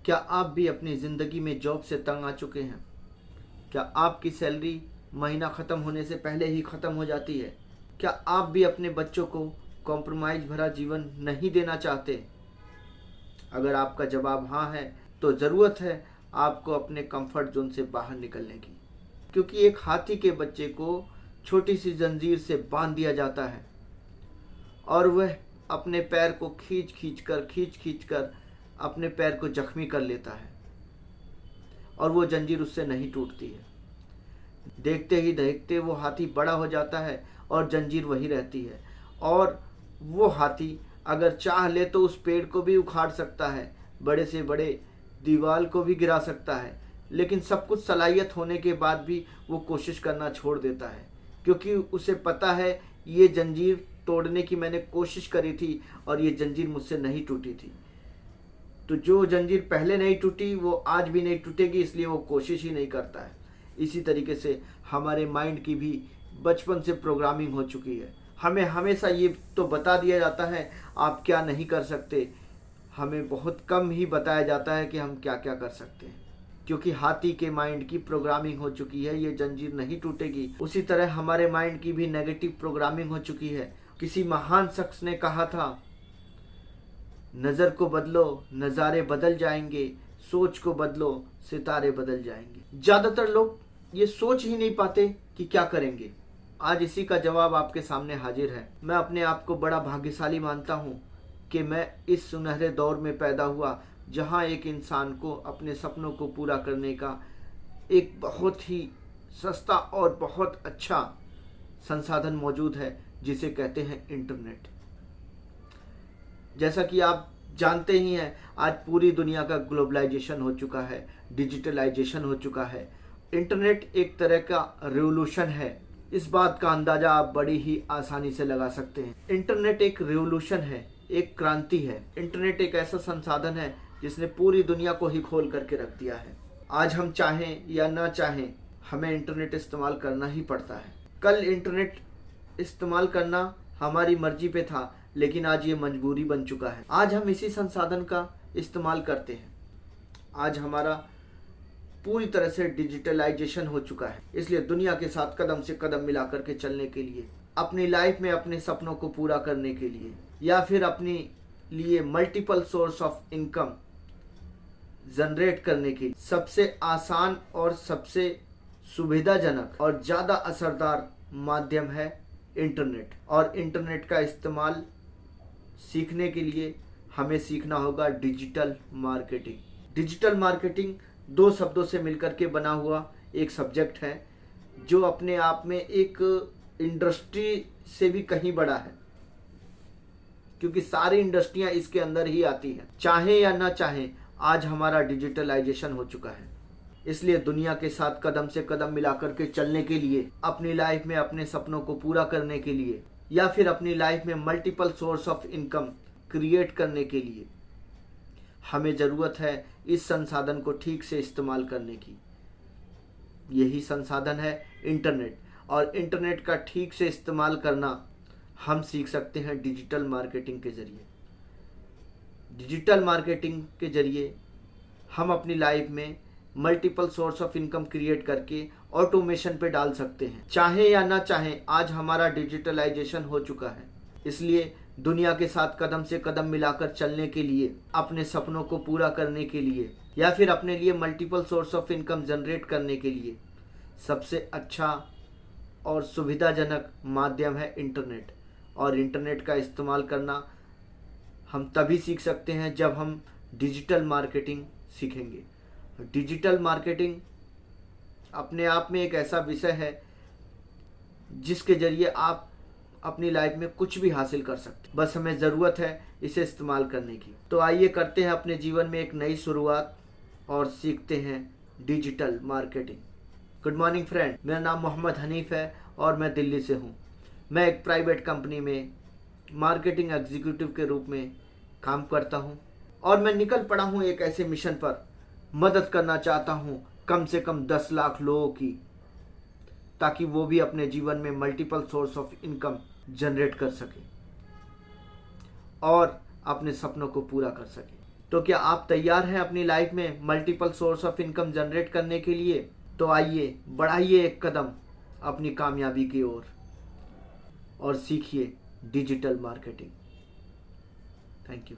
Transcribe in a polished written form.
क्या आप भी अपनी ज़िंदगी में जॉब से तंग आ चुके हैं? क्या आपकी सैलरी महीना ख़त्म होने से पहले ही ख़त्म हो जाती है? क्या आप भी अपने बच्चों को कॉम्प्रोमाइज़ भरा जीवन नहीं देना चाहते? अगर आपका जवाब हाँ है तो ज़रूरत है आपको अपने कंफर्ट जोन से बाहर निकलने की, क्योंकि एक हाथी के बच्चे को छोटी सी जंजीर से बांध दिया जाता है और वह अपने पैर को खींच खींच कर अपने पैर को जख्मी कर लेता है और वो जंजीर उससे नहीं टूटती है। देखते ही देखते वो हाथी बड़ा हो जाता है और जंजीर वही रहती है। और वो हाथी अगर चाह ले तो उस पेड़ को भी उखाड़ सकता है, बड़े से बड़े दीवार को भी गिरा सकता है, लेकिन सब कुछ सलाहियत होने के बाद भी वो कोशिश करना छोड़ देता है, क्योंकि उसे पता है ये जंजीर तोड़ने की मैंने कोशिश करी थी और ये जंजीर मुझसे नहीं टूटी थी। तो जो जंजीर पहले नहीं टूटी वो आज भी नहीं टूटेगी, इसलिए वो कोशिश ही नहीं करता है। इसी तरीके से हमारे माइंड की भी बचपन से प्रोग्रामिंग हो चुकी है। हमें हमेशा ये तो बता दिया जाता है आप क्या नहीं कर सकते, हमें बहुत कम ही बताया जाता है कि हम क्या क्या कर सकते हैं, क्योंकि हाथी के माइंड की प्रोग्रामिंग हो चुकी है ये जंजीर नहीं टूटेगी। उसी तरह हमारे माइंड की भी नेगेटिव प्रोग्रामिंग हो चुकी है। किसी महान शख्स ने कहा था, नज़र को बदलो नज़ारे बदल जाएंगे, सोच को बदलो सितारे बदल जाएंगे। ज़्यादातर लोग ये सोच ही नहीं पाते कि क्या करेंगे। आज इसी का जवाब आपके सामने हाजिर है। मैं अपने आप को बड़ा भाग्यशाली मानता हूँ कि मैं इस सुनहरे दौर में पैदा हुआ जहाँ एक इंसान को अपने सपनों को पूरा करने का एक बहुत ही सस्ता और बहुत अच्छा संसाधन मौजूद है, जिसे कहते हैं इंटरनेट। जैसा कि आप जानते ही हैं, आज पूरी दुनिया का ग्लोबलाइजेशन हो चुका है, डिजिटलाइजेशन हो चुका है। इंटरनेट एक तरह का रिवोल्यूशन है। इस बात का अंदाज़ा आप बड़ी ही आसानी से लगा सकते हैं। इंटरनेट एक रिवोल्यूशन है, एक क्रांति है। इंटरनेट एक ऐसा संसाधन है जिसने पूरी दुनिया को ही खोल करके रख दिया है। आज हम चाहें या ना चाहें हमें इंटरनेट इस्तेमाल करना ही पड़ता है। कल इंटरनेट इस्तेमाल करना हमारी मर्जी पे था, लेकिन आज ये मजबूरी बन चुका है। आज हम इसी संसाधन का इस्तेमाल करते हैं। आज हमारा पूरी तरह से डिजिटलाइजेशन हो चुका है, इसलिए दुनिया के साथ कदम से कदम मिला करके चलने के लिए, अपनी लाइफ में अपने सपनों को पूरा करने के लिए, या फिर अपने लिए multiple source of income generate करने के लिए सबसे आसान और सबसे सुविधाजनक और ज़्यादा असरदार माध्यम है इंटरनेट। और इंटरनेट का इस्तेमाल सीखने के लिए हमें सीखना होगा डिजिटल मार्केटिंग। डिजिटल मार्केटिंग दो शब्दों से मिलकर के बना हुआ एक सब्जेक्ट है, जो अपने आप में एक इंडस्ट्री से भी कहीं बड़ा है, क्योंकि सारी इंडस्ट्रियां इसके अंदर ही आती हैं। चाहे या ना चाहे आज हमारा डिजिटलाइजेशन हो चुका है, इसलिए दुनिया के साथ कदम से कदम मिलाकर के चलने के लिए, अपनी लाइफ में अपने सपनों को पूरा करने के लिए, या फिर अपनी लाइफ में multiple source of income create करने के लिए हमें ज़रूरत है इस संसाधन को ठीक से इस्तेमाल करने की। यही संसाधन है इंटरनेट, और इंटरनेट का ठीक से इस्तेमाल करना हम सीख सकते हैं डिजिटल मार्केटिंग के ज़रिए। डिजिटल मार्केटिंग के ज़रिए हम अपनी लाइफ में multiple source of income create करके ऑटोमेशन पे डाल सकते हैं। चाहे या ना चाहे आज हमारा डिजिटलाइजेशन हो चुका है, इसलिए दुनिया के साथ कदम से कदम मिलाकर चलने के लिए, अपने सपनों को पूरा करने के लिए, या फिर अपने लिए multiple source of income generate करने के लिए सबसे अच्छा और सुविधाजनक माध्यम है इंटरनेट। और इंटरनेट का इस्तेमाल करना हम तभी सीख सकते हैं जब हम डिजिटल मार्केटिंग सीखेंगे। डिजिटल मार्केटिंग अपने आप में एक ऐसा विषय है जिसके ज़रिए आप अपनी लाइफ में कुछ भी हासिल कर सकते हैं, बस हमें ज़रूरत है इसे इस्तेमाल करने की। तो आइए करते हैं अपने जीवन में एक नई शुरुआत और सीखते हैं digital marketing. Good morning friend, मेरा नाम मोहम्मद हनीफ है और मैं दिल्ली से हूँ। मैं एक प्राइवेट कंपनी में मार्केटिंग एग्जीक्यूटिव के रूप में काम करता हूँ, और मैं निकल पड़ा हूँ एक ऐसे मिशन पर, मदद करना चाहता हूँ कम से कम 10 लाख लोगों की, ताकि वो भी अपने जीवन में multiple source of income generate कर सके और अपने सपनों को पूरा कर सके। तो क्या आप तैयार हैं अपनी लाइफ में multiple source of income generate करने के लिए? तो आइए बढ़ाइए एक कदम अपनी कामयाबी की ओर और सीखिए डिजिटल मार्केटिंग। Thank you.